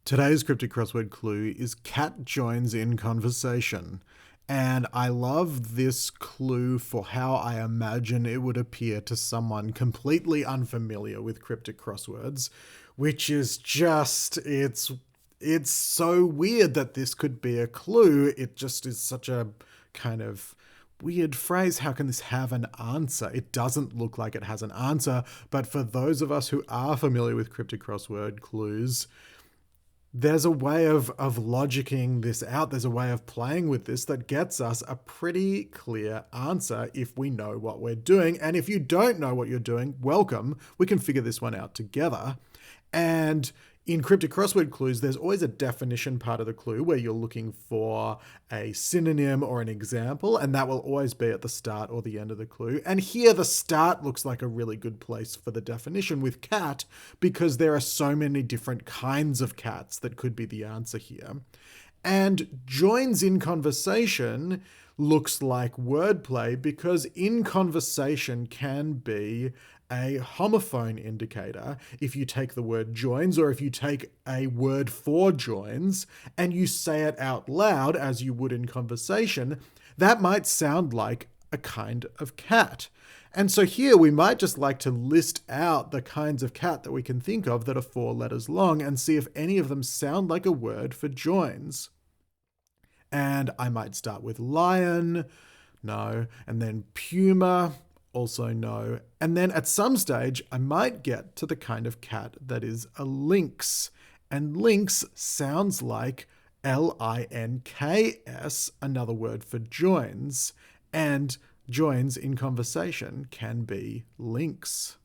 Today's cryptic crossword clue is cat joins in conversation. And I love this clue for how I imagine it would appear to someone completely unfamiliar with cryptic crosswords, which is just, it's so weird that this could be a clue. It just is such a kind of weird phrase. How can this have an answer? It doesn't look like it has an answer, but for those of us who are familiar with cryptic crossword clues, there's a way of logicking this out. There's a way of playing with this that gets us a pretty clear answer if we know what we're doing. And if you don't know what you're doing, welcome. We can figure this one out together. And in cryptic crossword clues, there's always a definition part of the clue where you're looking for a synonym or an example, and that will always be at the start or the end of the clue. And here the start looks like a really good place for the definition with cat, because there are so many different kinds of cats that could be the answer here. And joins in conversation looks like wordplay because in conversation can be a homophone indicator. If you take the word joins, or if you take a word for joins and you say it out loud as you would in conversation, that might sound like a kind of cat. And so here we might just like to list out the kinds of cat that we can think of that are 4 letters long and see if any of them sound like a word for joins. And I might start with lion, no, and then puma, also no. And then at some stage, I might get to the kind of cat that is a lynx. And lynx sounds like links, another word for joins. And joins in conversation can be links.